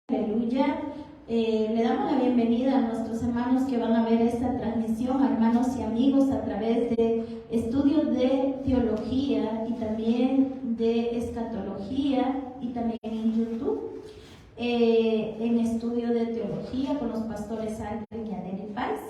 Aleluya. Le damos la bienvenida a nuestros hermanos que van a ver esta transmisión, hermanos y amigos, a través de estudios de teología y también de escatología y también en YouTube, en estudio de teología con los pastores Alvin y Adeli Paz.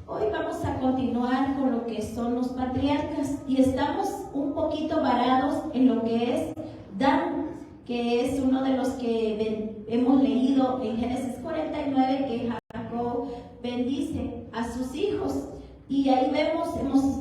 Hoy vamos a continuar con lo que son los patriarcas y estamos un poquito varados en lo que es Dan, que es uno de los que hemos leído en Génesis 49, que Jacob bendice a sus hijos. Y ahí vemos,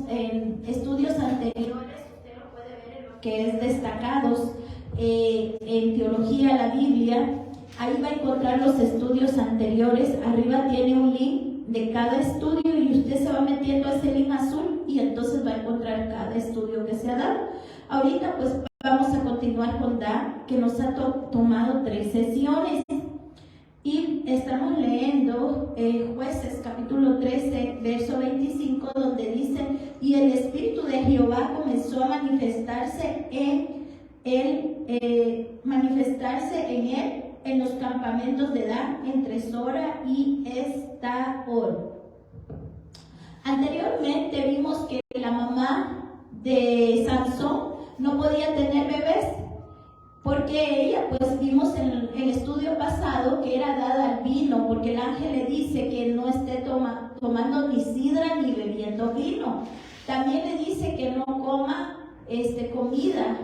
en estudios anteriores, usted lo puede ver en lo que es destacados en teología, la Biblia. Ahí va a encontrar los estudios anteriores. Arriba tiene un link de cada estudio y usted se va metiendo a ese link azul y entonces va a encontrar cada estudio que se ha dado. Ahorita pues vamos a continuar con Dan, que nos ha tomado 3 sesiones. Y estamos leyendo Jueces capítulo 13, verso 25, donde dice: y el Espíritu de Jehová comenzó a manifestarse en él en los campamentos de Dan, entre Sora y Estaol. Anteriormente vimos que la mamá de Sansón no podía tener bebés, porque ella, pues vimos en el estudio pasado que era dada al vino, porque el ángel le dice que no esté tomando ni sidra ni bebiendo vino. También le dice que no coma comida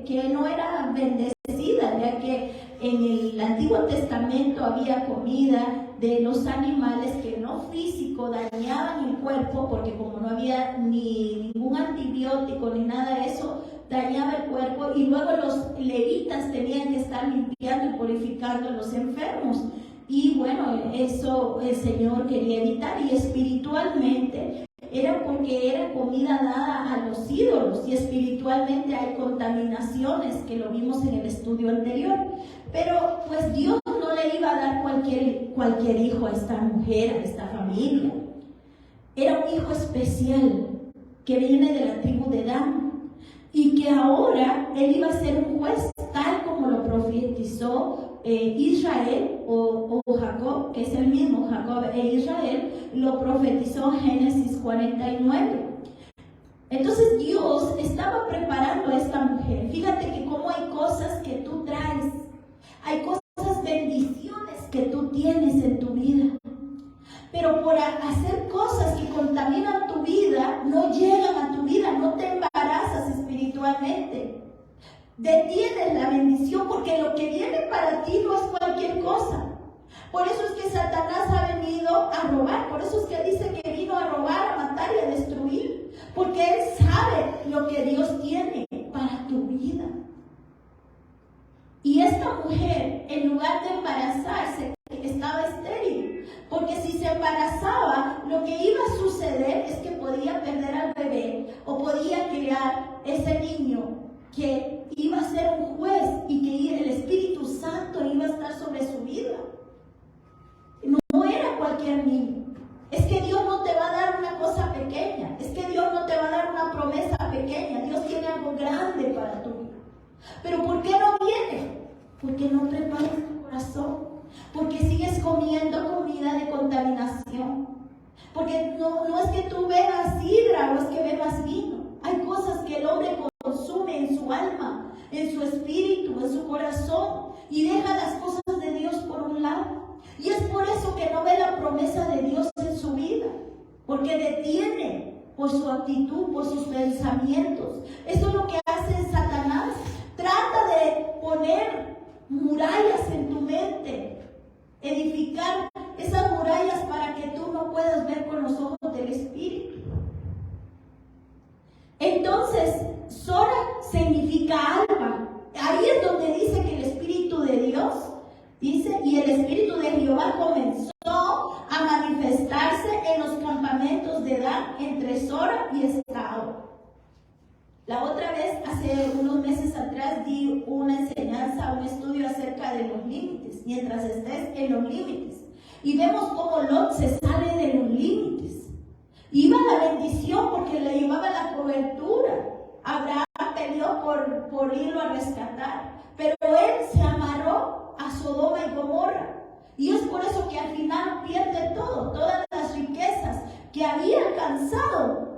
que no era bendecida, ya que en el Antiguo Testamento había comida de los animales que no físico dañaban el cuerpo, porque como no había ni ningún antibiótico ni nada de eso, dañaba el cuerpo, y luego los levitas tenían que estar limpiando y purificando a los enfermos. Y bueno, eso el Señor quería evitar, y espiritualmente era porque era comida dada a los ídolos, y espiritualmente hay contaminaciones, que lo vimos en el estudio anterior. Pero pues Dios no le iba a dar cualquier hijo a esta mujer, a esta familia. Era un hijo especial que viene de la tribu de Dan, y que ahora él iba a ser un juez, tal como lo profetizó Israel o Jacob, que es el mismo Jacob e Israel, lo profetizó en Génesis 49. Entonces Dios estaba preparando a esta mujer. Fíjate que como hay cosas que tú traes, hay cosas, bendiciones que tú tienes en tu vida, pero por hacer cosas que contaminan tu vida, no llegan a tu vida, no te embarazas espiritualmente. Detienes la bendición, porque lo que viene para ti no es cualquier cosa. Por eso es que Satanás ha venido a robar, por eso es que dice que vino a robar, a matar y a destruir, porque él sabe lo que Dios tiene para tu vida. Y esta mujer, en lugar de embarazarse, estaba estéril, porque si se embarazaba, lo que iba a suceder es que podía perder al bebé, o podía criar ese niño que iba a ser un juez, y que el Espíritu Santo iba a estar sobre su vida. No era cualquier niño. Es que Dios no te va a dar una cosa pequeña, es que Dios no te va a dar una promesa pequeña. Dios tiene algo grande para tu vida. Pero ¿por qué no viene? Porque no preparas tu corazón, porque sigues comiendo comida de contaminación, porque no es que tú bebas sidra o es que bebas vino. Hay cosas que el hombre consume en su alma, en su espíritu, en su corazón, y deja las cosas de Dios por un lado. Y es por eso que no ve la promesa de Dios en su vida, porque detiene por su actitud, por sus pensamientos. Eso es lo que hace Satanás. Trata de poner murallas en tu mente, edificar esas murallas para que tú no puedas ver con los ojos del Espíritu. Entonces, Sora significa alma. Ahí es donde dice que el Espíritu de Dios, dice, y el Espíritu de Jehová comenzó a manifestarse en los campamentos de Dan, entre Sora y Estaol. La otra vez, hace unos meses atrás, di una enseñanza, un estudio acerca de los límites, mientras estés en los límites. Y vemos cómo Lot se sale de los límites. Iba la bendición porque le llevaba la cobertura. Abraham peleó por irlo a rescatar. pero él se amarró a Sodoma y Gomorra. Y es por eso que al final pierde todo, todas las riquezas que había alcanzado,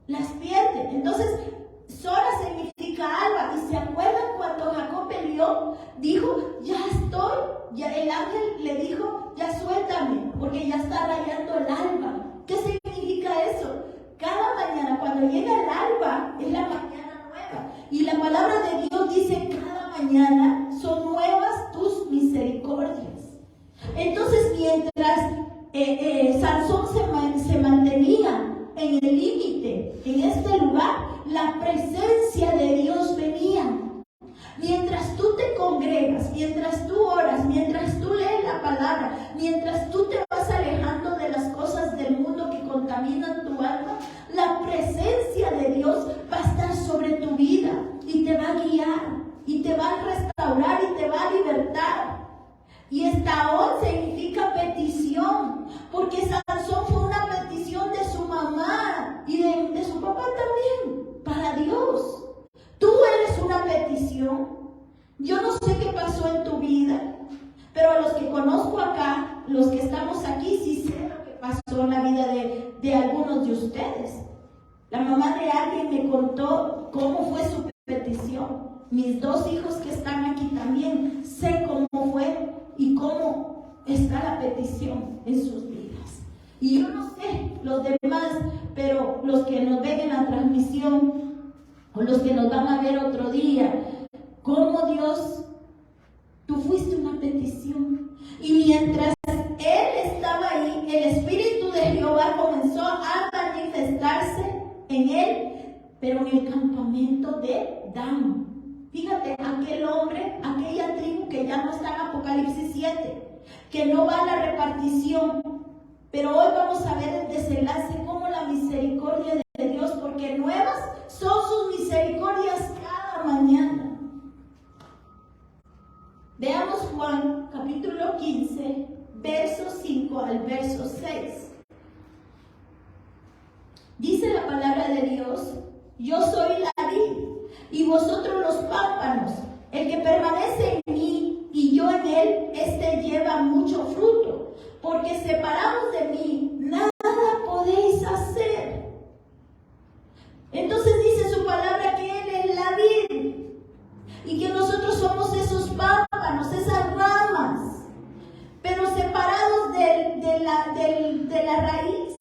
las pierde. Entonces, Sora significa alba. ¿Y se acuerdan cuando Jacob peleó? Dijo, ya estoy. Ya el ángel le dijo, ya suéltame, porque ya está rayando el alba. ¿Qué significa eso? Cada mañana, cuando llega el alba, es la mañana nueva. Y la palabra de Dios dice, cada mañana son nuevas tus misericordias. Entonces, mientras Sansón se mantenía en el límite, en este lugar, la presencia de Dios venía. Mientras tú te congregas, mientras tú oras, mientras tú lees la palabra, mientras tú te vas alejando de las cosas del mundo que contaminan tu alma, la presencia de Dios va a estar sobre tu vida y te va a guiar, y te va a restaurar y te va a libertar. Y estaón significa petición, porque Sansón fue una petición de su mamá y de su papá también, para Dios. Tú eres una petición. Yo no sé qué pasó en tu vida, pero a los que conozco acá, los que estamos aquí, sí sé lo que pasó en la vida de algunos de ustedes. La mamá de alguien me contó cómo fue su petición. Mis 2 hijos que están aquí también, sé cómo fue y cómo está la petición en sus vidas. Y yo no sé los demás, pero los que nos ven en la transmisión o los que nos van a ver otro día, cómo Dios, tú fuiste una petición. Y mientras él estaba ahí, el Espíritu de Jehová comenzó a manifestarse en él, pero en el campamento de Dan. Fíjate, aquel hombre, aquella tribu que ya no está en Apocalipsis 7, que no va a la repartición. Pero hoy vamos a ver el desenlace, como la misericordia de Dios, porque nuevas son sus misericordias cada mañana. Veamos Juan capítulo 15, verso 5 al verso 6. Dice la palabra de Dios, yo soy la vid y vosotros los pámpanos. El que permanece en mí y yo en él, este lleva mucho fruto, porque separados de mí nada podéis hacer. Entonces dice su palabra que él es la vid y que nosotros somos esos pámpanos, esas ramas, pero separados de la raíz,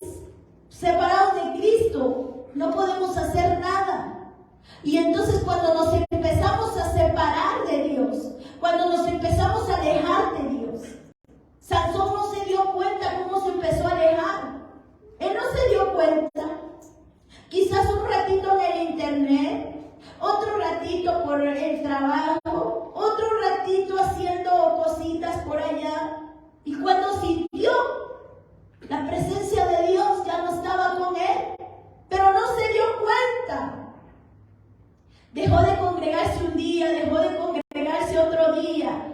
separados de Cristo, no podemos hacer nada. Y entonces cuando nos empezamos a separar de Dios, cuando nos empezamos a alejar de Dios, Sansón no se dio cuenta cómo se empezó a alejar. Él no se dio cuenta. Quizás un ratito en el internet, otro ratito por el trabajo, otro ratito haciendo cositas por allá. Y cuando sintió la presencia de Dios, ya no estaba con él, pero no se dio cuenta. Dejó de congregarse un día, dejó de congregarse otro día,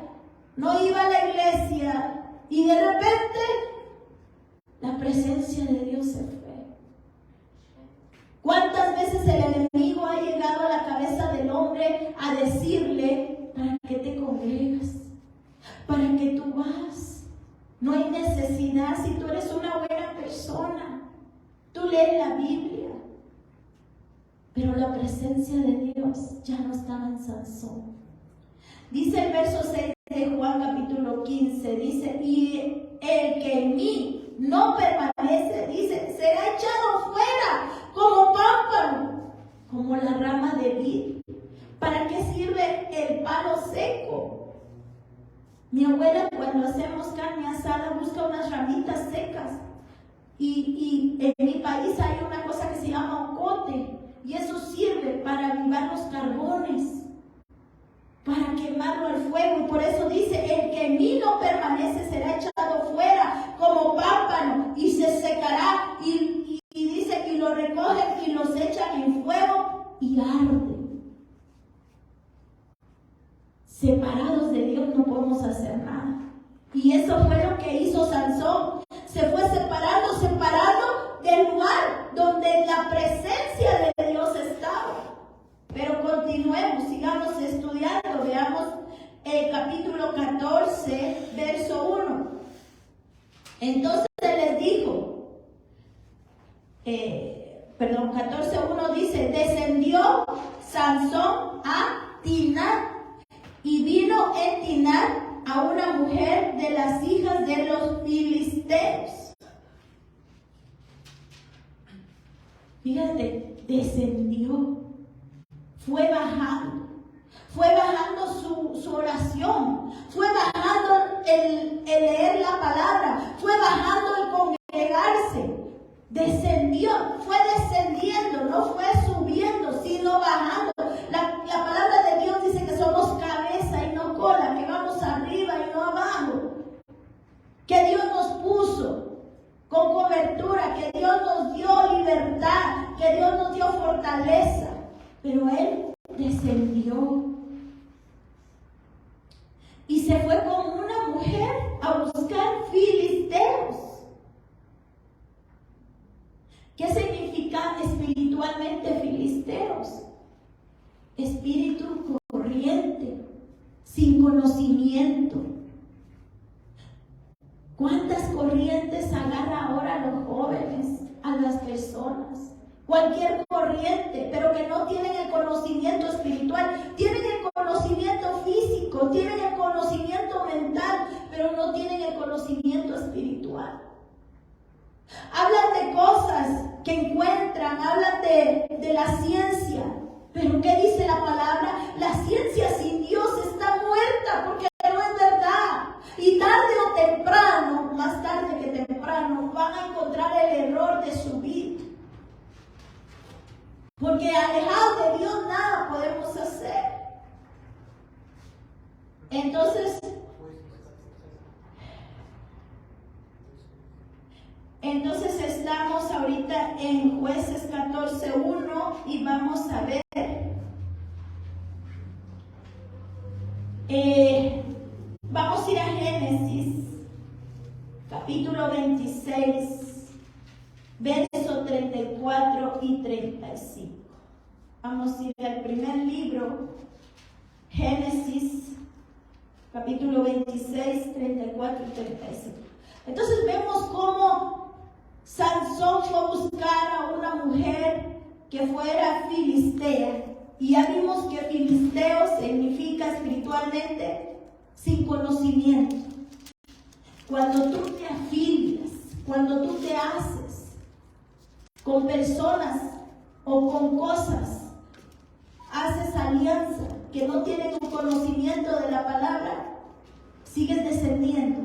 no iba a la iglesia y de repente la presencia de Dios se fue. ¿Cuántas veces el enemigo ha llegado a la cabeza del hombre a decirle, para qué te congregas? ¿Para qué tú vas? No hay necesidad si tú eres una buena persona. Tú lees la Biblia. Pero la presencia de Dios ya no estaba en Sansón. Dice el verso 6 de Juan capítulo 15, dice, y el que en mí no permanece, dice, será echado fuera como pámpano, como la rama de vid. ¿Para qué sirve el palo seco? Mi abuela, cuando hacemos carne asada, busca unas ramitas secas. Y en mi país hay una cosa que se llama ocote. Y eso sirve para avivar los carbones, para quemarlo al fuego. Y por eso dice, el que en mí no permanece será echado fuera como pámpano y se secará. Y dice, y lo recogen y los echan en fuego y arden. Separados de Dios no podemos hacer nada. Y eso fue lo que hizo Sansón. Se fue separando del lugar donde la presencia de Dios estaba. Pero continuemos, sigamos estudiando, veamos capítulo 14, verso 1. Entonces les dijo, 14:1 dice, descendió Sansón a Timnat y vino en Timnat a una mujer de las hijas de los filisteos. Fíjate, descendió, fue bajando su oración, fue bajando el leer la palabra, fue bajando el congregarse, descendió, fue descendiendo, no fue subiendo, sino bajando. La palabra de Dios dice que somos cabeza y no cola, que vamos arriba y no abajo, que Dios nos puso con cobertura, que Dios nos dio libertad, que Dios nos dio fortaleza, pero Él descendió y se fue con una mujer a buscar filisteos. ¿Qué significa espiritualmente filisteos? Espíritu corriente, sin conocimiento. ¿Cuántas corrientes agarra ahora a los jóvenes, a las personas? Cualquier corriente, pero que no tienen el conocimiento espiritual. Tienen el conocimiento físico, tienen el conocimiento mental, pero no tienen el conocimiento espiritual. Hablan de cosas que encuentran, hablan de la ciencia, pero ¿qué dice la palabra? La ciencia sin Dios está muerta, porque no es verdad. Y tarde o temprano, más tarde que temprano, van a encontrar el error de su vida. Porque alejados de Dios nada podemos hacer. Entonces estamos ahorita en Jueces 14:1 y vamos a ver. Vamos a ir a Génesis, capítulo 26, verso 34 y 35. Vamos a ir al primer libro, Génesis, capítulo 26, 34 y 35. Entonces vemos cómo Sansón fue a buscar a una mujer que fuera filistea. Y ya vimos que filisteo significa espiritualmente sin conocimiento. Cuando tú te afilias, cuando tú te haces con personas o con cosas, haces alianza que no tienen un conocimiento de la palabra, sigues descendiendo,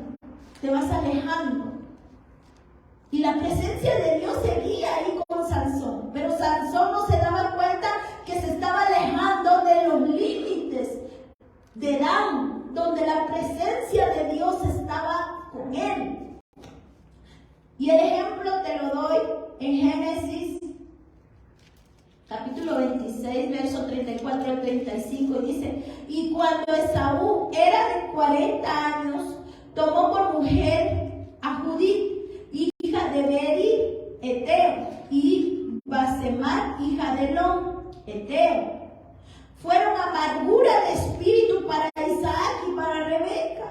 te vas alejando. Y la presencia de Dios seguía ahí con Sansón, pero Sansón no se daba cuenta que se estaba alejando de los límites de Edán, donde la presencia de Dios estaba con él. Y el ejemplo te lo doy en Génesis capítulo 26, verso 34 al 35, y dice: y cuando Esaú era de 40 años, tomó por mujer a Judith, hija de Beri, Eteo, y Basemat, hija de Elón, Eteo. Fueron amargura de espíritu para Isaac y para Rebeca.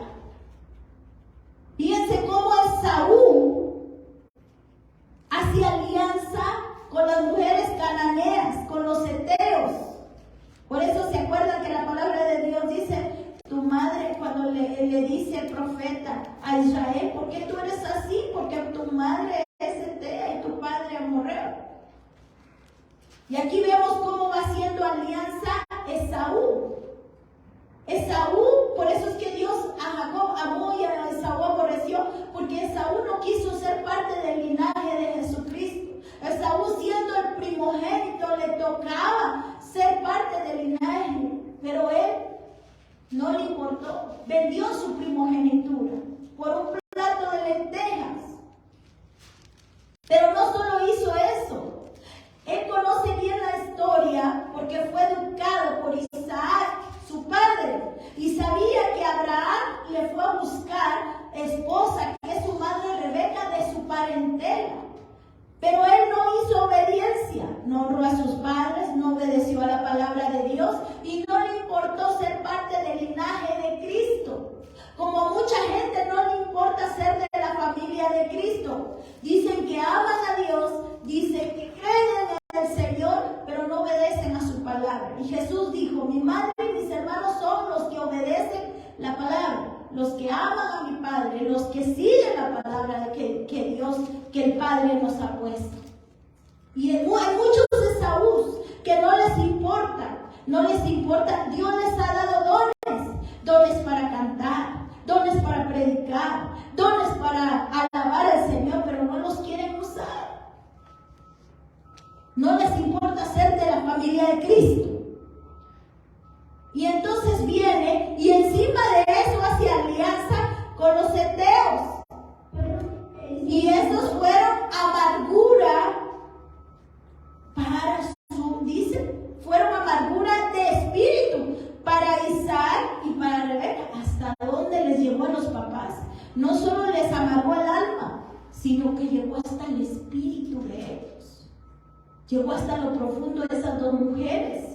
Fíjense cómo Esaú hacía alianza con las mujeres cananeas, con los heteos. Por eso se acuerdan que la palabra de Dios dice: tu madre, cuando le dice el profeta a Israel, ¿por qué tú eres así? Porque tu madre es hetea y tu padre amorreo. Y aquí vemos cómo va haciendo alianza Esaú. Por eso es que Dios a Jacob amó y a Esaú aborreció, porque Esaú no quiso ser parte del linaje de Jesucristo. Esaú, siendo el primogénito, le tocaba ser parte del linaje, pero él no le importó. Vendió su primogenitura por un plato de lentejas. Pero no solo hizo eso. Él conoce bien la historia porque fue educado por Isaac, su padre, y sabía que Abraham le fue a buscar esposa, que es su madre Rebeca, de su parentela. Pero él no hizo obediencia, no honró a sus padres, no obedeció a la palabra de Dios y no le importó ser parte del linaje de Cristo. la palabra. Los que aman a mi Padre, los que siguen la palabra que Dios, que el Padre nos ha puesto. Y hay muchos Esaús que no les importa. Dios les ha dado dones para cantar, dones para predicar, dones para alabar al Señor, pero no los quieren usar. No les importa ser de la familia de Cristo. Y entonces viene y encima de eso hace alianza con los heteos. Y esos fueron amargura fueron amargura de espíritu para Isaac y para Rebeca. ¿Hasta dónde les llegó a los papás? No solo les amargó el alma, sino que llegó hasta el espíritu de ellos. Llegó hasta lo profundo de esas dos mujeres.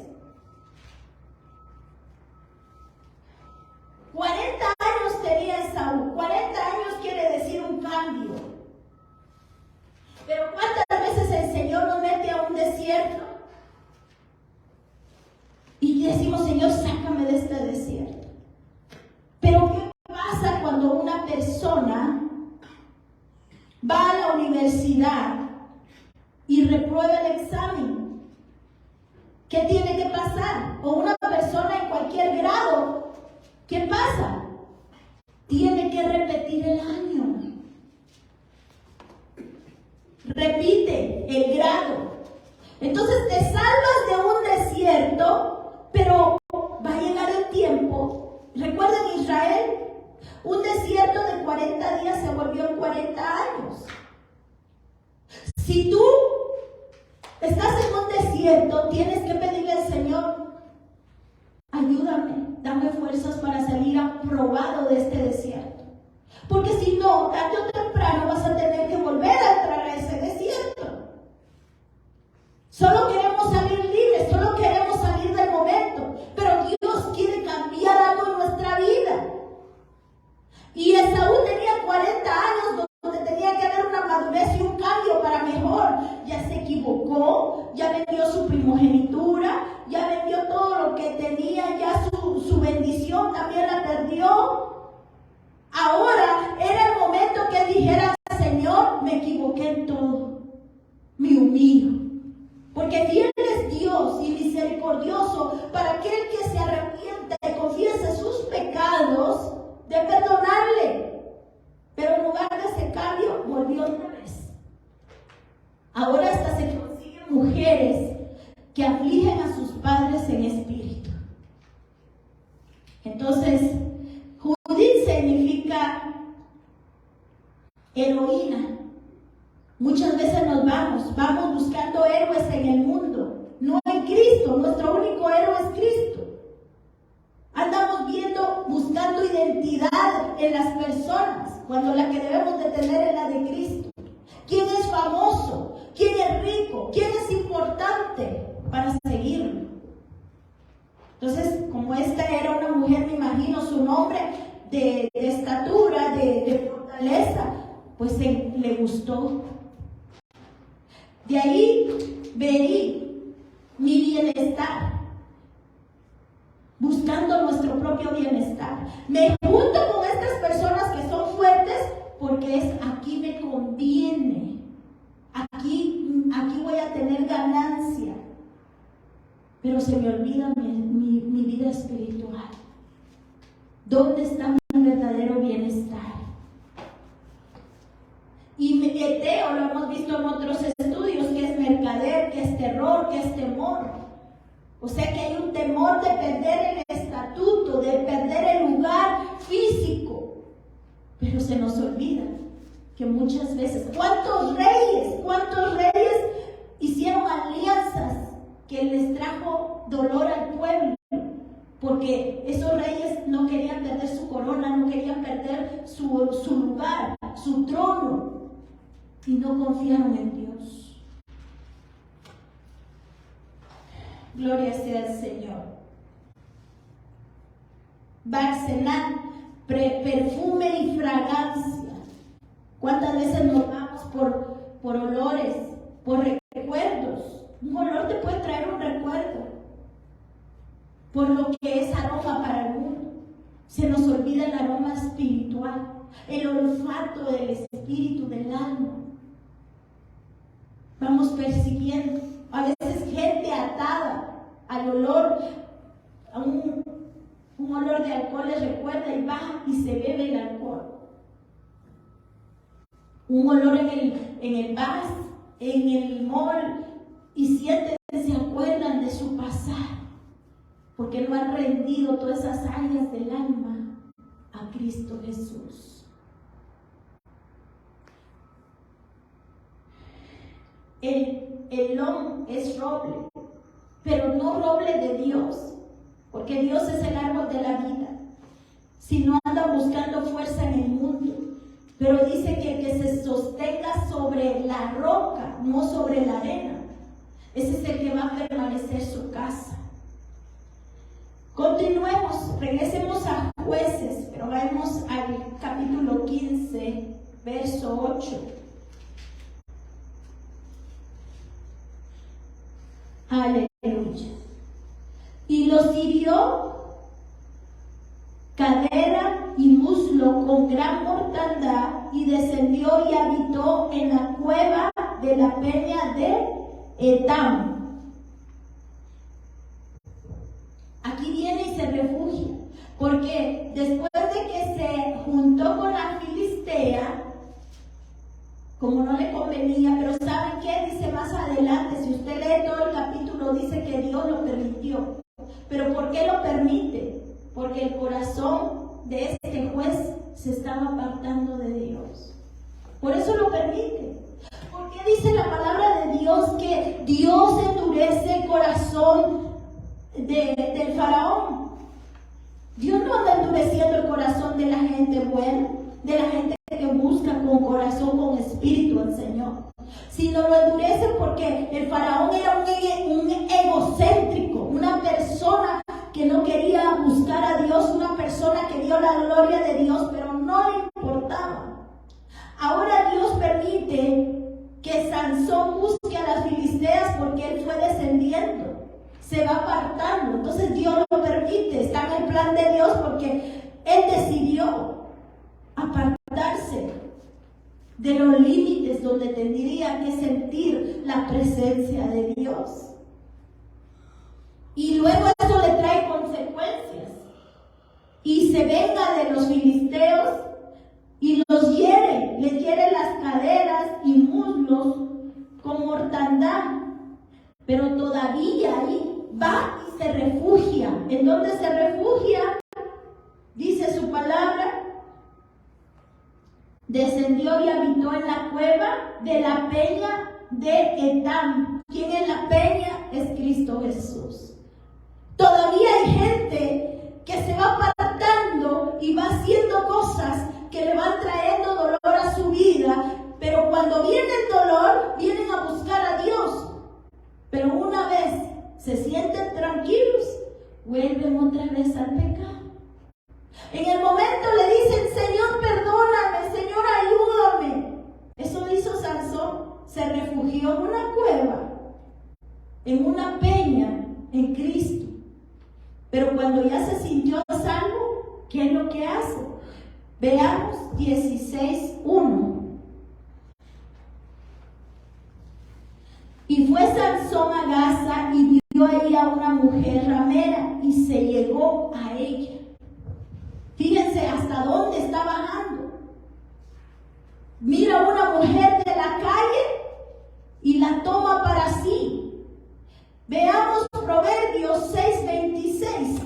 40 años tenía Esaú. 40 años quiere decir un cambio. Pero ¿cuántas veces el Señor nos mete a un desierto? Y decimos, Señor, sácame de este desierto. Pero ¿qué pasa cuando una persona va a la universidad y reprueba el examen? ¿Qué tiene que pasar? O una persona en cualquier grado, ¿qué pasa? Tiene que repetir el año. Repite el grado. Entonces te salvas de un desierto, pero va a llegar el tiempo. Recuerden Israel, un desierto de 40 días se volvió en 40 años. Si tú estás en un desierto, tienes que pedirle al Señor, ayúdame, dame fuerzas para salir aprobado de este desierto. Porque si no, tarde o temprano vas a tener que volver a entrar a ese desierto. Solo queremos salir libres, solo queremos salir del momento. Pero Dios quiere cambiar algo en nuestra vida. Y Esaú tenía 40 años donde tenía que haber una madurez y un cambio para mejor. Ya se equivocó, ya vendió su primogenitura, ya vendió todo lo que tenía, ya su bendición también la perdió. Ahora era el momento que él dijera, Señor, me equivoqué en todo, me humillo. Porque fiel es Dios y misericordioso para aquel que se arrepiente y confiese sus pecados, de perdonarle. Pero en lugar de ese cambio, volvió otra vez. Ahora hasta se consiguen mujeres que afligen a sus padres en espíritu. Entonces, Judith significa heroína. Muchas veces nos vamos buscando héroes en el mundo, no en Cristo. Nuestro único héroe es Cristo. Andamos buscando identidad en las personas, cuando la que debemos de tener es la de Cristo. ¿Quién es famoso? ¿Quién es rico? ¿Quién es importante para seguirlo? Entonces, como esta era una mujer, me imagino su nombre de estatura, de fortaleza, pues le gustó. De ahí vení mi bienestar, buscando nuestro propio bienestar. Me junto con estas personas que son fuertes porque aquí me conviene, aquí voy a tener ganancia. Pero se me olvida mi vida espiritual. ¿Dónde está mi verdadero bienestar? Y eteo lo hemos visto en otros estudios, que es mercader, que es terror, que es temor. O sea que hay un temor de perder el estatuto, de perder el lugar físico. Pero se nos olvida que muchas veces, ¿cuántos reyes hicieron alianzas que les trajo dolor al pueblo? Porque esos reyes no querían perder su corona, no querían perder su lugar, su trono, y no confiaron en Dios. Gloria sea al Señor. Barcenat, perfume y fragancia. ¿Cuántas veces nos vamos por olores, por recuerdos? Un olor te puede traer un recuerdo, por lo que es aroma para el mundo. Se nos olvida olvida el aroma espiritual, el olfato del espíritu, del alma. Vamos percibiendo, a veces gente atada al olor, a un olor de alcohol les recuerda y va y se bebe el alcohol. Un olor en el bar, en el mall, y sienten, se acuerdan de su pasado, porque no han rendido todas esas áreas del alma a Cristo Jesús. El lomo es roble, pero no roble de Dios, porque Dios es el árbol de la vida. Si no anda buscando fuerza en el mundo, pero dice que el que se sostenga sobre la roca, no sobre la arena, ese es el que va a permanecer su casa. Continuemos, regresemos a Jueces, pero vamos al capítulo 15, verso 8. Aleluya. Y los hirió cadera y muslo con gran mortandad, y descendió y habitó en la cueva de la peña de Etam. Aquí viene y se refugia, porque después de que se juntó con la filistea, como no le convenía, pero ¿saben qué? Dice más adelante, si usted lee todo el capítulo, dice que Dios lo permitió. ¿Pero por qué lo permite? Porque el corazón de este juez se estaba apartando de Dios. Por eso lo permite. Porque dice la palabra de Dios que Dios endurece el corazón del faraón. Dios no anda endureciendo el corazón de la gente buena, de la gente que busca con corazón, con espíritu al Señor, sino lo endurece porque el faraón era un egocéntrico, una persona que no quería buscar a Dios, una persona que dio la gloria de Dios, pero no le importaba. Ahora Dios permite que Sansón busque a las filisteas porque él fue descendiendo, se va apartando. Entonces Dios lo permite, está en el plan de Dios porque él decidió apartarse de los límites donde tendría que sentir la presencia de Dios. Y luego eso le trae consecuencias. Y se venga de los filisteos y los hiere, les hiere las caderas y muslos con mortandad. Pero todavía ahí va y se refugia. ¿En dónde se refugia? Dice su palabra. Descendió y habitó en la cueva de la peña de Etam. ¿Quién es la peña? Es Cristo Jesús. Todavía hay gente que se va apartando y va haciendo cosas que le van trayendo dolor a su vida, pero cuando viene el dolor, vienen a buscar a Dios. Pero una vez se sienten tranquilos, vuelven otra vez al pecado. En el momento le dicen, Señor, perdóname, Señor, ayúdame. Eso hizo Sansón, se refugió en una cueva, en una peña, en Cristo. Pero cuando ya se sintió salvo, ¿qué es lo que hace? Veamos 16:1. Y fue Sansón a Gaza y vio ahí a una mujer ramera y se llegó a ella. Fíjense hasta dónde está bajando. Mira a una mujer de la calle y la toma para sí. Veamos Proverbios 6:26.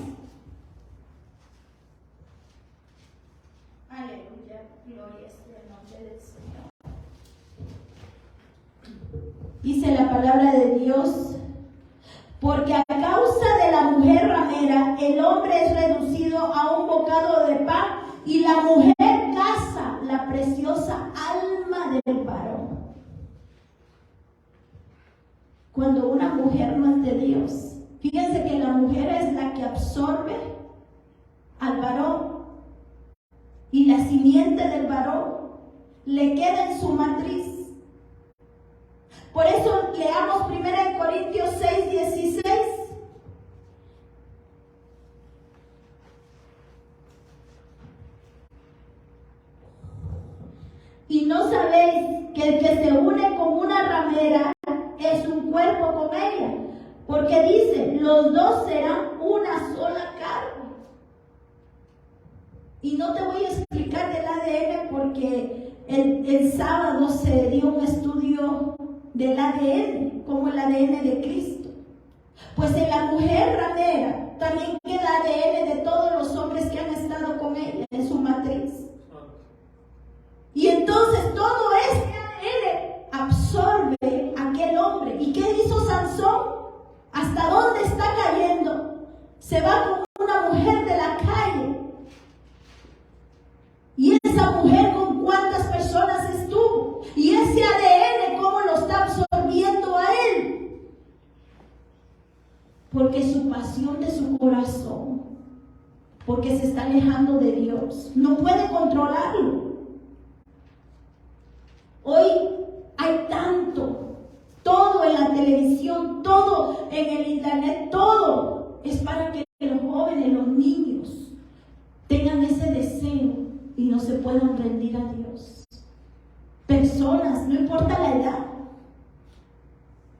Aleluya, gloria sea el nombre del Señor. Dice la palabra de Dios: porque a causa de la mujer ramera, el hombre es reducido a un bocado de pan, y la mujer caza la preciosa alma del varón. Cuando una mujer no es de Dios, fíjense que la mujer es la que absorbe al varón, y la simiente del varón le queda en su matriz. Por eso leamos 1 Corintios 6:16. Y no sabéis que el que se une con una ramera es un cuerpo con ella, porque dice, los dos serán una sola carne. Y no te voy a explicar del ADN porque el sábado se dio un estudio del ADN, como el ADN de Cristo. Pues en la mujer ramera también queda ADN de todos los hombres que han estado con ella en su matriz. Y entonces todo este ADN absorbe a aquel hombre. ¿Y qué hizo Sansón? ¿Hasta dónde está cayendo? Se va con una mujer de la calle. ¿Y esa mujer con cuántas personas estuvo? ¿Y ese ADN cómo lo está absorbiendo a él? Porque su pasión de su corazón, porque se está alejando de Dios, no puede controlarlo. Hoy hay tanto, todo en la televisión, todo en el internet, todo es para que los jóvenes, los niños tengan ese deseo y no se puedan rendir a Dios. Personas, no importa la edad,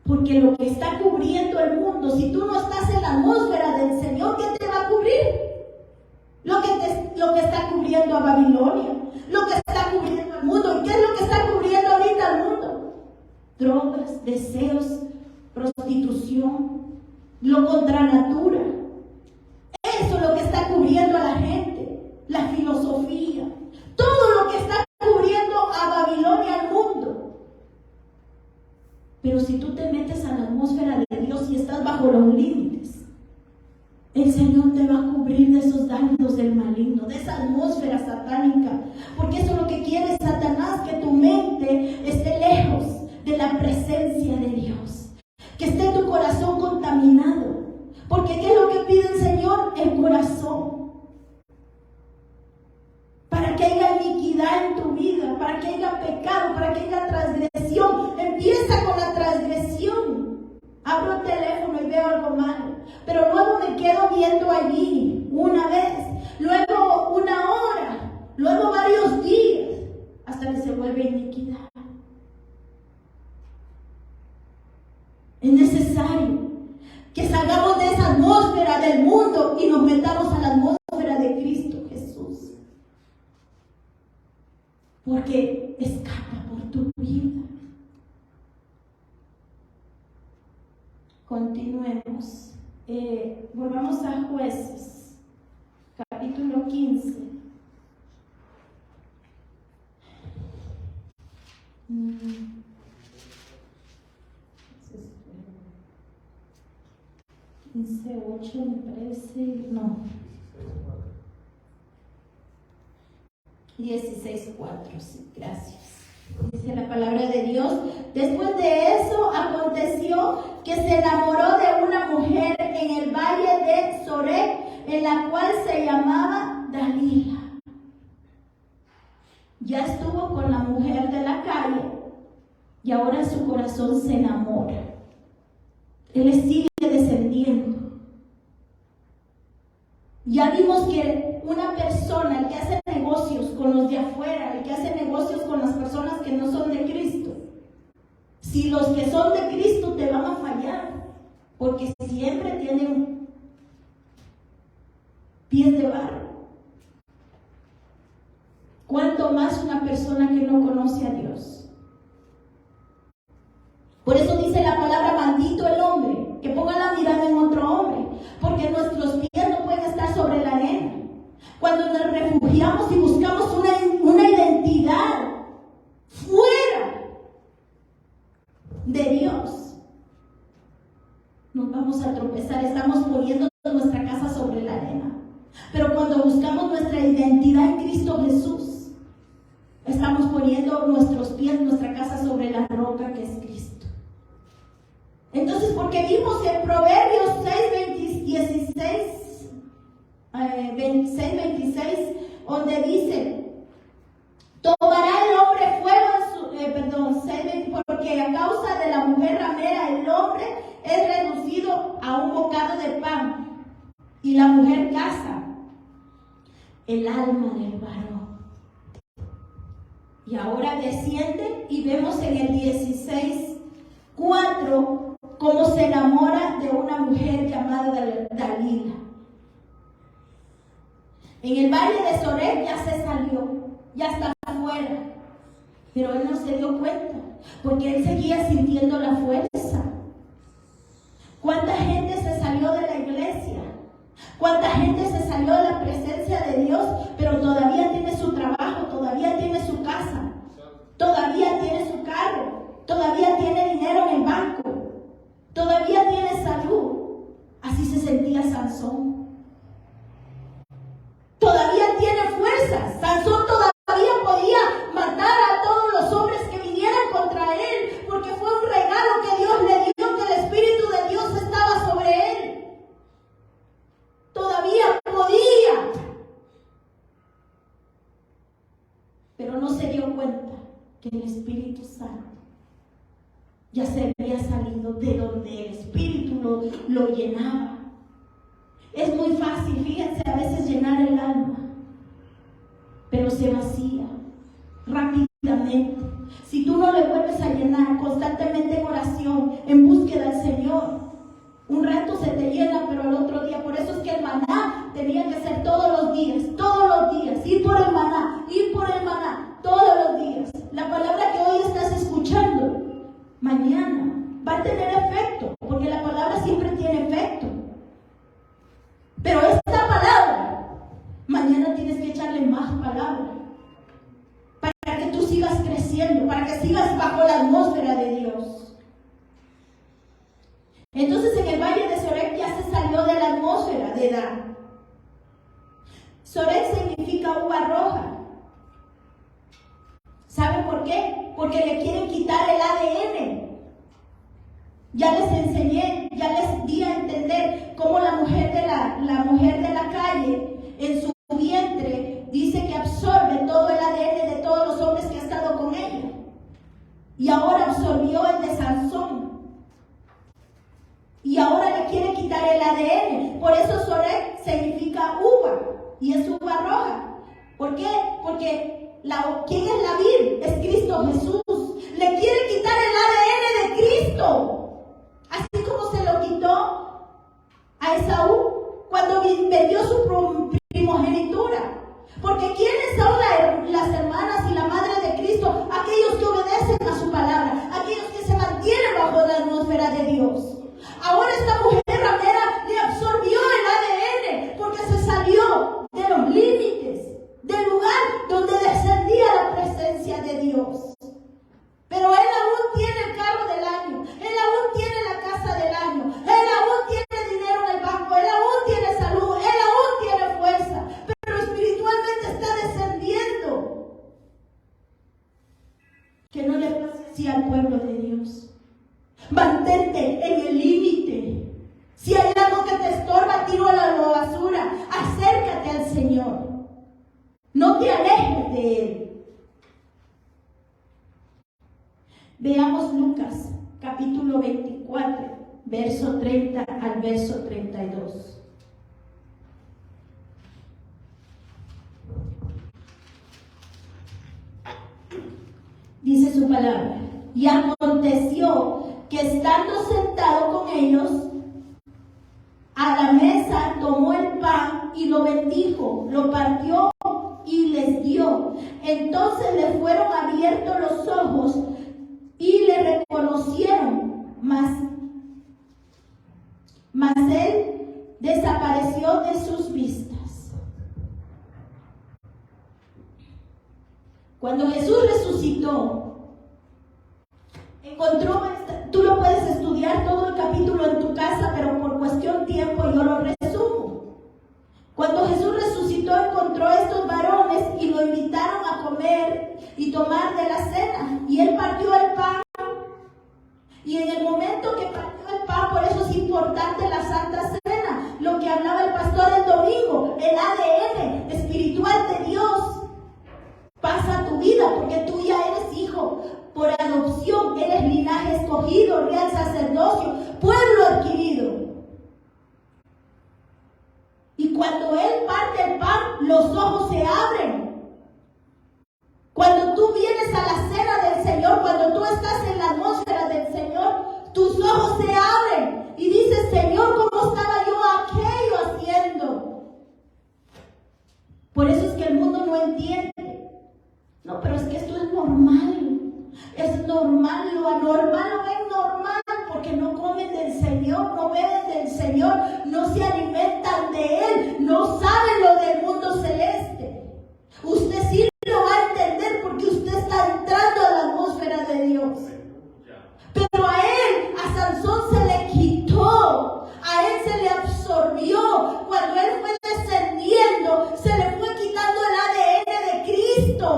porque lo que está cubriendo el mundo, si tú no estás en la atmósfera del Señor, ¿qué te va a cubrir? Lo que está cubriendo a Babilonia, lo que está cubriendo al mundo. ¿Y qué es lo que está cubriendo ahorita al mundo? Drogas, deseos, prostitución, lo contra natura. Eso es lo que está cubriendo a la gente, la filosofía, todo lo que está cubriendo a Babilonia, al mundo. Pero si tú te metes a la atmósfera de Dios y estás bajo los límites, el Señor te va a cubrir de esos daños del maligno, de esa atmósfera satánica. Porque eso es lo que quiere Satanás, que tu mente esté lejos de la presencia de Dios, que esté tu corazón contaminado. Porque ¿qué es lo que pide el Señor? El corazón. Para que haya iniquidad en tu vida, para que haya pecado, para que haya transgresión. Empieza con la transgresión. Abro el teléfono y veo algo malo, pero luego me quedo viendo allí una vez, luego una hora, luego varios días, hasta que se vuelve iniquidad. Es necesario que salgamos de esa atmósfera del mundo y nos metamos a la atmósfera de Cristo Jesús, porque escapa por tu vida. Continuemos. Volvamos a Jueces, capítulo 15. Dice 8, me parece, no. 16:4, sí, gracias. Dice la palabra de Dios: después de eso aconteció que se enamoró de una mujer en el valle de Sorek, en la cual se llamaba Dalila. Ya estuvo con la mujer de la calle y ahora su corazón se enamora. Él sigue descendiendo. Ya vimos que una persona, el que hace negocios con los de afuera, el que hace negocios con las personas que no son de Cristo, si los que son de Cristo te van a fallar, porque siempre tienen pies de barro. ¿Cuánto más una persona que no conoce a Dios? Por eso dice la palabra: maldito el hombre que ponga la mirada en otro hombre, porque nuestros pies no pueden estar sobre la arena. Cuando nos refugiamos y buscamos una identidad fuera de Dios, nos vamos a tropezar. Estamos poniendo nuestra casa sobre la arena. Pero cuando buscamos nuestra identidad en Cristo Jesús, estamos poniendo nuestros pies, nuestra casa sobre la roca que es Cristo. Entonces, porque vimos en Proverbios 26, donde dice: tomará el hombre fuego en su, porque a causa de la mujer ramera el hombre es reducido a un bocado de pan, y la mujer caza el alma del varón. Y ahora desciende y vemos en el 16:4 cómo se enamora de una mujer llamada Dalila. En el valle de Sorek ya se salió, ya está afuera. Pero él no se dio cuenta, porque él seguía sintiendo la fuerza. ¿Cuánta gente se salió de la iglesia? ¿Cuánta gente se salió de la presencia de Dios, pero todavía tiene su trabajo, todavía tiene su casa, todavía tiene su carro, todavía tiene dinero en el banco, todavía tiene salud? Así se sentía Sansón. Todavía tiene fuerzas. Sansón todavía podía matar a todos los hombres que vinieran contra él, porque fue un regalo que Dios le dio, que el Espíritu de Dios estaba sobre él. Todavía podía. Pero no se dio cuenta que el Espíritu Santo ya se había salido de donde el Espíritu lo llenaba. Es muy fácil, fíjense, a veces llenar el alma, pero se vacía rápidamente. Si tú no le vuelves a llenar constantemente en oración, en búsqueda del Señor, un rato se te llena, pero al otro día. Por eso es que el maná tenía que ser todos los días, ir por el maná, todos los días. La palabra que hoy estás escuchando, mañana va a tener efecto, porque la palabra siempre tiene efecto. Pero esta palabra, mañana tienes que echarle más palabra, para que tú sigas creciendo, para que sigas bajo la atmósfera de Dios. Entonces en el valle de Sorek ya se salió de la atmósfera de Dan. Sorek significa uva roja. ¿Sabe por qué? Porque le quieren quitar el ADN. Ya les enseñé, ya les di a entender cómo la mujer de la calle, en su vientre, dice que absorbe todo el ADN de todos los hombres que ha estado con ella. Y ahora absorbió el de Sansón. Y ahora le quiere quitar el ADN. Por eso Sorek significa uva. Y es uva roja. ¿Por qué? Porque ¿quién es la vid? Es Cristo Jesús. Le quiere quitar el ADN de Cristo. Así como se lo quitó a Esaú cuando vendió su primogenitura. Porque ¿quiénes son las hermanas y la madre de Cristo? Aquellos que obedecen a su palabra, aquellos que se mantienen bajo la atmósfera de Dios. Ahora esta mujer ramera le absorbió el ADN porque se salió de los límites, del lugar donde descendía la presencia de Dios. Pero él aún tiene el carro del año, él aún tiene la casa del año, él aún tiene dinero en el banco, él aún tiene salud, él aún tiene fuerza, pero espiritualmente está descendiendo. Que no le pase así al pueblo de Dios. Mantente en el límite. Si hay algo que te estorba, tíralo a la basura. Acércate al Señor. No te alejes de Él. Veamos Lucas, capítulo 24, verso 30 al verso 32. Dice su palabra: y aconteció que estando sentado con ellos a la mesa, tomó el pan y lo bendijo, lo partió y les dio. Entonces le fueron abiertos los ojos y le reconocieron, mas él desapareció de sus vistas. Cuando Jesús resucitó, tú lo puedes estudiar todo el capítulo en tu casa, pero por cuestión de tiempo yo lo resumo. Cuando Jesús resucitó, encontró a estos varones y lo invitaron a comer y tomar de la cena. Y él partió el pan. Y en el momento que partió el pan, por eso es importante la Santa Cena, lo que hablaba el pastor el domingo, el ADN espiritual de Dios pasa a tu vida, porque tú ya eres hijo por adopción, eres linaje escogido, real sacerdocio, pueblo adquirido. Y cuando Él parte el pan, los ojos se abren. Cuando tú vienes Señor, ¿cómo estaba yo aquello haciendo? Por eso es que el mundo no entiende. No, pero es que esto es normal. Es normal, lo anormal lo ven normal porque no comen del Señor, no beben del Señor, no se alimentan de Él, no saben lo del mundo celeste. Usted sí lo va a entender porque usted está entrando a la atmósfera de Dios. Pero a él, a Sansón se le quitó, a él se le absorbió. Cuando él fue descendiendo, se le fue quitando el ADN de Cristo.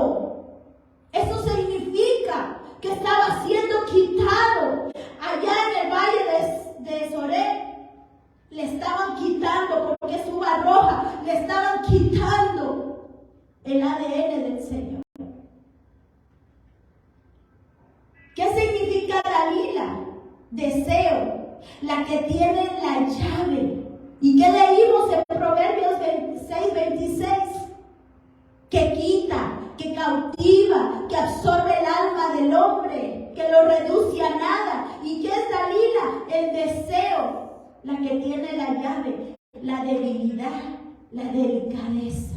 Eso significa que estaba siendo quitado. Allá en el valle de Soré, le estaban quitando, porque es uva roja, le estaban quitando el ADN del Señor. ¿Qué significa Dalila? Deseo, la que tiene la llave. ¿Y qué leímos en Proverbios 26? Que quita, que cautiva, que absorbe el alma del hombre, que lo reduce a nada. ¿Y qué es Dalila? El deseo, la que tiene la llave, la debilidad, la delicadeza.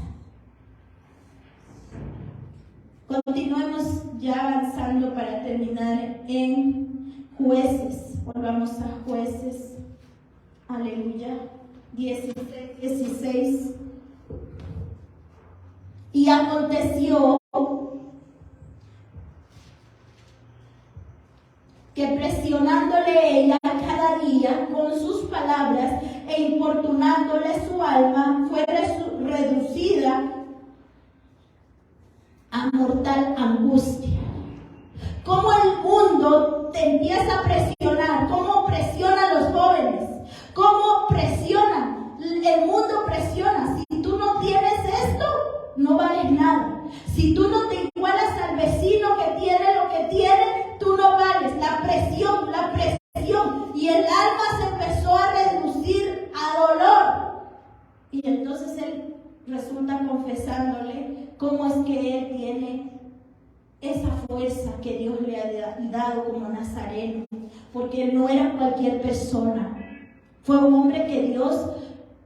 Continuemos ya avanzando para terminar en Jueces. Volvamos a Jueces. Aleluya. 16. Y aconteció que presionándole ella cada día con sus palabras e importunándole su alma, fue reducida a mortal angustia. Cómo el mundo te empieza a presionar, cómo presiona a los jóvenes, cómo presiona, el mundo presiona. Si tú no tienes esto, no vales nada. Si tú no te igualas al vecino que tiene lo que tiene, tú no vales. La presión, y el alma se empezó a reducir a dolor. Y entonces él resulta confesándole cómo es que él tiene esa fuerza que Dios le ha dado como nazareno, porque no era cualquier persona, fue un hombre que Dios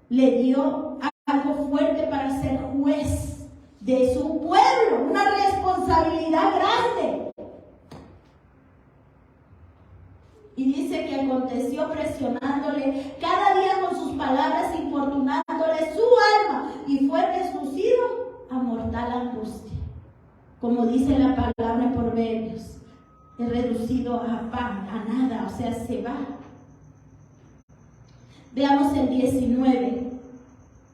le dio algo fuerte para ser juez de su pueblo, una responsabilidad grande. Y dice que aconteció presionándole cada día con sus palabras, importunándole su alma, y fue reducido a mortal angustia. Como dice la palabra en Proverbios, es reducido a pan, a nada, o sea, se va. Veamos el 19.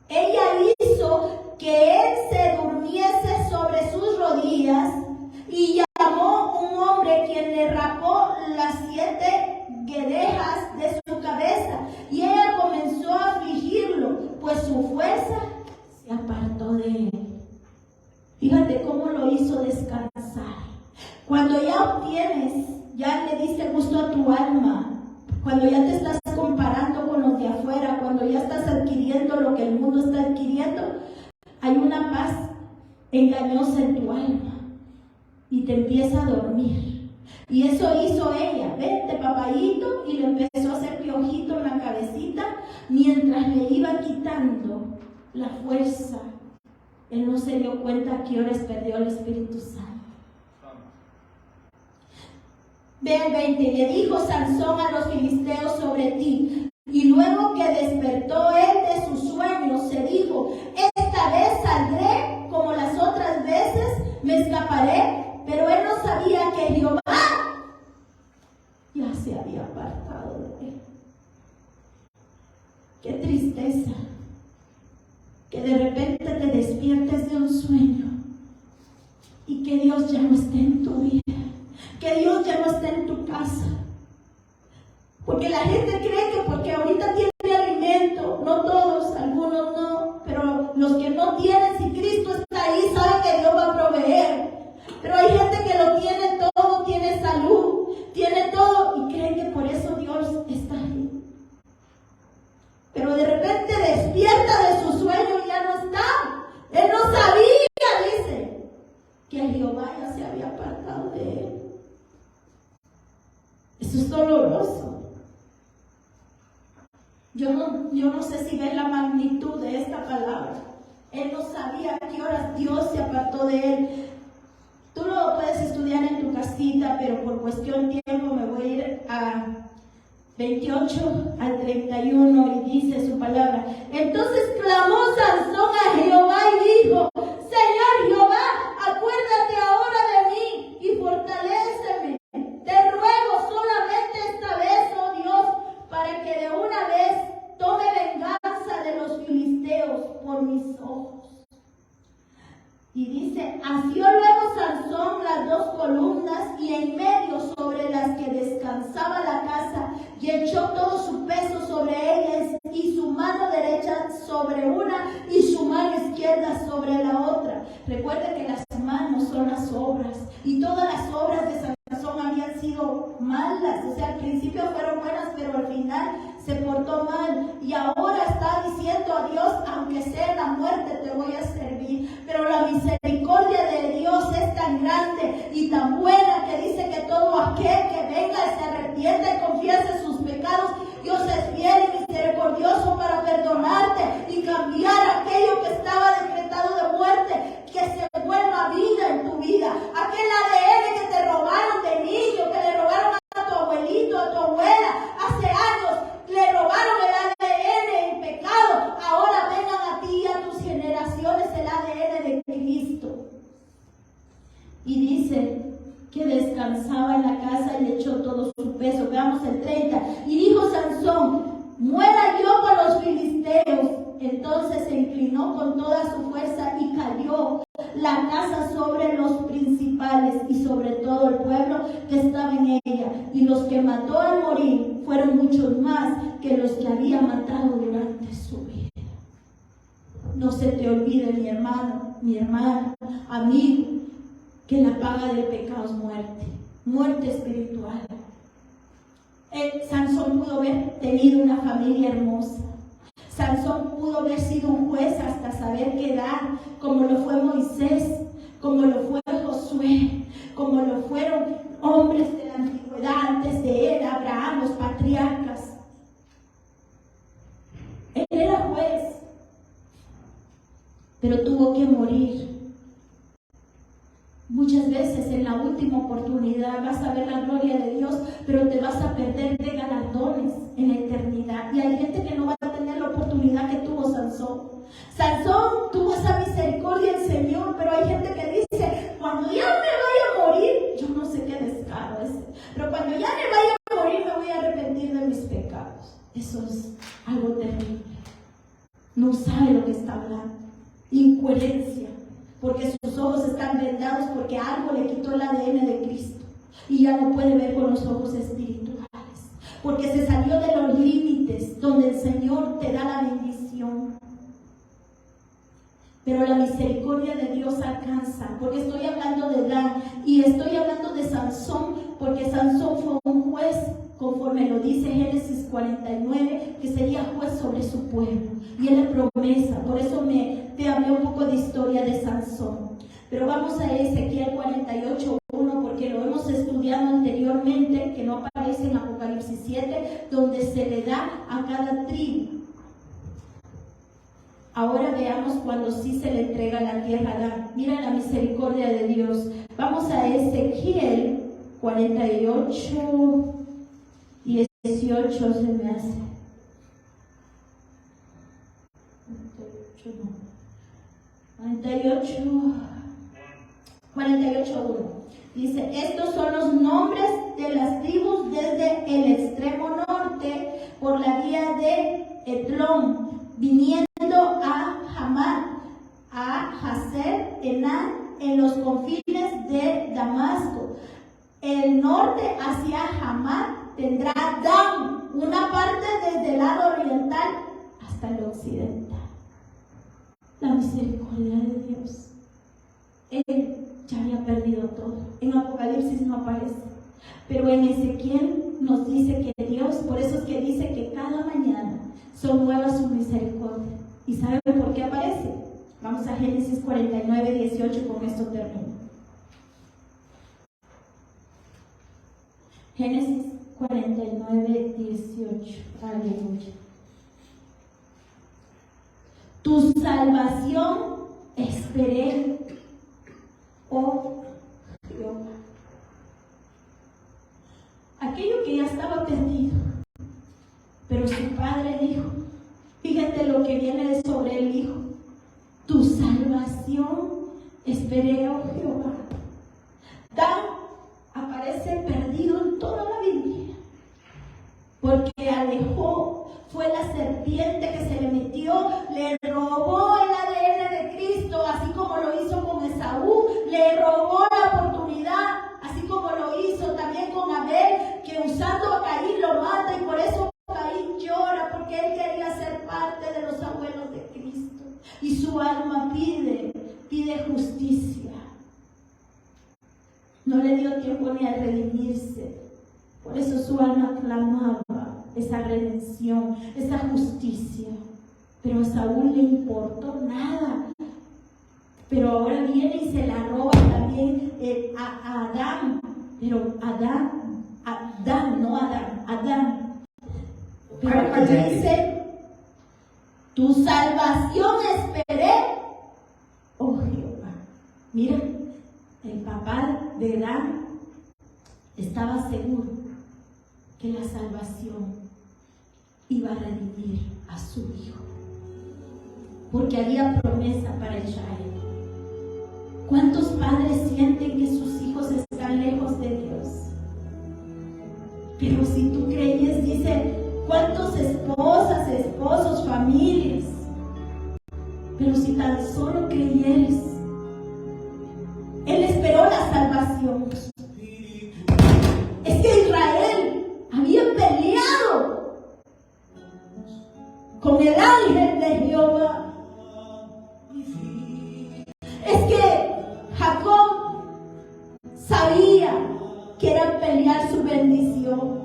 Ella hizo que él se durmiese sobre sus rodillas y llamó un hombre quien le rapó las 7 guedejas de su cabeza, y ella comenzó a afligirlo, pues su fuerza se apartó de él. Fíjate cómo lo hizo descansar. Cuando ya obtienes, ya le diste gusto a tu alma, cuando ya te estás comparando con los de afuera, cuando ya estás adquiriendo lo que el mundo está adquiriendo, hay una paz engañosa en tu alma y te empieza a dormir. Y eso hizo ella. Vente, papayito, y le empezó a hacer piojito en la cabecita mientras le iba quitando la fuerza. Él no se dio cuenta a qué horas perdió el Espíritu Santo. Ve el 20. Le dijo Sansón a los filisteos sobre ti. Y luego que despertó él de su sueño, se dijo: esta vez saldré como las otras veces, me escaparé. Pero él no sabía que Jehová ya se había apartado de él. Qué tristeza que de repente te despiertes de un sueño y que Dios ya no esté en tu vida, que Dios ya no esté en tu casa. Porque la gente cree que porque ahorita tiene alimento, no todos, algunos no, pero los que no tienen, si Cristo está ahí, saben que Dios va a proveer. Pero hay gente que lo tiene todo, tiene salud, tiene todo, y creen que por eso Dios está ahí. Pero de repente despierta de su sueño y ya no está. Él no sabía, dice, que Jehová ya se había apartado de él. Eso es doloroso. Yo no sé si ves la magnitud de esta palabra. Él no sabía a qué horas Dios se apartó de él. Tú lo puedes estudiar en tu casita, pero por cuestión de tiempo me voy a ir a 28 al 31 y dice su palabra. Entonces clamó Sansón a Jehová y dijo: Señor Jehová, acuérdate ahora de mí y fortaléceme. Te ruego solamente esta vez, oh Dios, para que de una vez tome venganza de los filisteos por mis ojos. Y dice: asió luego Sansón las dos columnas y en medio sobre las que descansaba la casa, y echó todo su peso sobre ellas, y su mano derecha sobre una y su mano izquierda sobre la otra. Recuerde que las manos son las obras, y todas las obras de Sansón habían sido malas. O sea, al principio fueron buenas, pero al final se portó mal, y ahora está diciendo a Dios: aunque sea en la muerte te voy a servir. Pero la misericordia de Dios es tan grande y tan buena que dice que todo aquel que venga y se arrepienta y confiese sus pecados, Dios es fiel y misericordioso para perdonarte y cambiar aquello que estaba decretado de muerte, que se vuelva vida en tu vida. Aquel ADN que te robaron de niño, que le robaron a tu abuelito, a tu abuela, hace años, le robaron el ADN en pecado. Ahora vengan a ti y a tus generaciones el ADN de Cristo. Y dice que descansaba en la casa y le echó todo su peso. Veamos el 30. Y dijo Sansón: muera yo con los filisteos. Entonces se inclinó con toda su fuerza y cayó la casa sobre los principales y sobre todo el pueblo que estaba en ella. Y los que mató al morir fueron muchos más que los que había matado durante su vida. No se te olvide, mi hermano, mi hermana, amigo, que la paga del pecado es muerte, muerte espiritual. Sansón pudo haber tenido una familia hermosa. Sansón pudo haber sido un juez hasta saber qué dar, como lo fue Moisés, como lo fue Josué, como lo fueron hombres de la antigüedad antes de él, Abraham, los patriarcas. Él era juez, pero tuvo que morir. Muchas veces en la última oportunidad vas a ver la gloria de Dios, pero te vas a perder de galardones en la eternidad. Y hay gente que no va a tener la oportunidad que tuvo Sansón. Sansón tuvo esa misericordia del Señor, pero hay gente que dice: cuando ya me vaya a morir, yo no sé qué descaro es, pero cuando ya me vaya a morir me voy a arrepentir de mis pecados. Eso es algo terrible. No sabe lo que está hablando. Incoherencia. Porque sus ojos están vendados, porque algo le quitó el ADN de Cristo y ya no puede ver con los ojos espirituales, porque se salió de los límites donde el Señor te da la bendición. Pero la misericordia de Dios alcanza, porque estoy hablando de Dan y estoy hablando de Sansón, porque Sansón fue un juez, conforme lo dice Génesis 49, que sería juez sobre su pueblo, y él es promesa. Por eso te hablé un poco de historia de Sansón. Pero vamos a Ezequiel 48:1, porque lo hemos estudiado anteriormente, que no aparece en Apocalipsis 7, donde se le da a cada tribu. Ahora veamos cuando sí se le entrega la tierra a Dan. Mira la misericordia de Dios. Vamos a Ezequiel 48, 18 se me hace. 48:1. Dice: estos son los nombres de las tribus desde el extremo norte por la vía de Etlón, viniendo a Hamar, a Hazer Enán, en los confines de Damasco. El norte hacia Hamar tendrá Dan, una parte desde el lado oriental hasta el occidental. La misericordia de Dios. Él ya había perdido todo. En Apocalipsis no aparece, pero en Ezequiel nos dice que Dios, por eso es que dice que cada mañana son nuevas sus misericordias. ¿Y saben por qué aparece? Vamos a Génesis 49:18, con esto termino. Génesis 49:18. Aleluya. Tu salvación esperé, oh Jehová. Aquello que ya estaba perdido, pero su padre dijo, fíjate lo que viene sobre el hijo. Tu salvación esperé, oh Jehová. Dan aparece perdido en toda la Biblia, porque alejó, fue la serpiente que se le metió, le robó el ADN de Cristo, así como lo hizo con Esaú, le robó la oportunidad, así como lo hizo también con Abel, que usando a Caín lo mata, y por eso Caín llora, porque él quería ser parte de los abuelos de Cristo, y su alma pide justicia. No le dio tiempo ni a redimirse, por eso su alma clamaba esa redención, esa justicia. Pero a Saúl le importó nada. Pero ahora viene y se la roba también a Adán. Pero Adán. Pero aquí dice, tu salvación esperé, oh Jehová. Mira, el papá de Adán estaba seguro que la salvación iba a redimir a su hijo, porque había promesa para Israel. ¿Cuántos padres sienten que sus hijos están lejos de Dios? Pero si tú creyes, dice, ¿cuántas esposas, esposos, familias? Pero si tan solo creyeres, Él esperó la salvación. Es que Israel había peleado con el ángel de Jehová. Es que Jacob sabía que era pelear su bendición.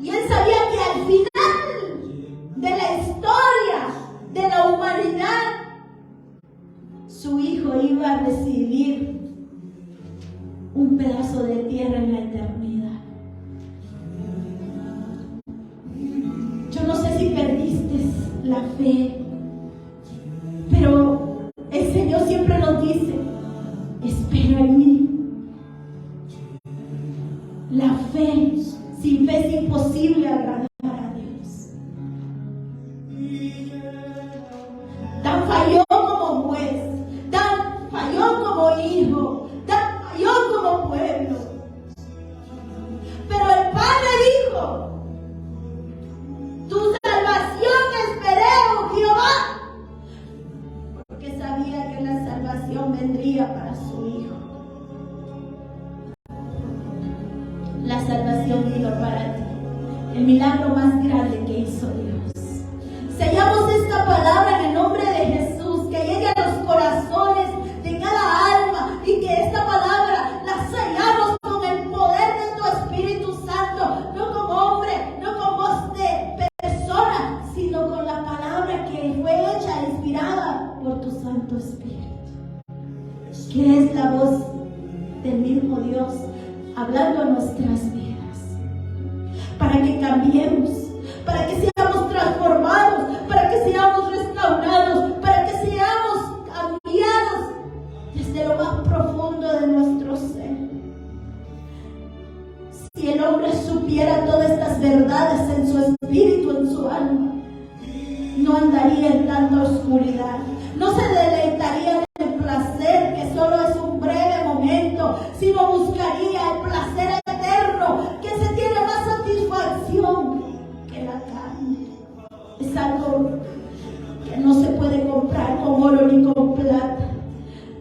Y él sabía que al final de la historia de la humanidad, su hijo iba a recibir un pedazo de tierra en la eternidad. Yo no sé si perdiste la fe, pero el Señor siempre nos dice, espera en mí. La fe, sin fe es imposible agradar a Dios. Dan falló como juez, Dan falló como hijo, Dan falló como pueblo. Pero el Padre dijo, tu salvación esperé, oh Jehová, porque sabía que la salvación vendría para su hijo. La salvación vino para ti, el milagro más grande que hizo Dios. Sellamos esta palabra en el nombre de Jesús, que llegue a los corazones de cada alma, y que esta palabra la sellamos con el poder de tu Espíritu Santo, no con hombre, no con voz de persona, sino con la palabra que fue hecha, inspirada por tu Santo Espíritu, que es la voz del mismo Dios hablando a nuestras vidas, para que cambiemos, para que seamos transformados, para que seamos restaurados, para que seamos cambiados desde lo más profundo de nuestro ser. Si el hombre supiera todas estas verdades en su espíritu, en su alma, no andaría en tanta oscuridad, no se deleitaría en el placer que solo es un breve momento, sino buscaría el placer eterno, que se tiene más satisfacción que la carne. Es algo que no se puede comprar con oro ni con plata.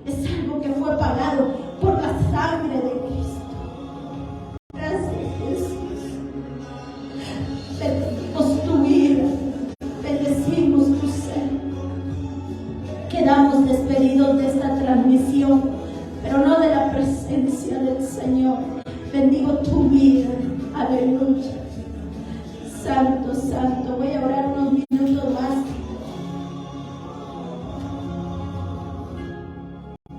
Es algo que fue pagado por la sangre de Cristo. Gracias, Jesús. Bendecimos tu vida, bendecimos tu ser. Quedamos despedidos de esta transmisión, pero no de la presencia del Señor. Bendigo tu vida. Aleluya. Santo, santo. Voy a orar.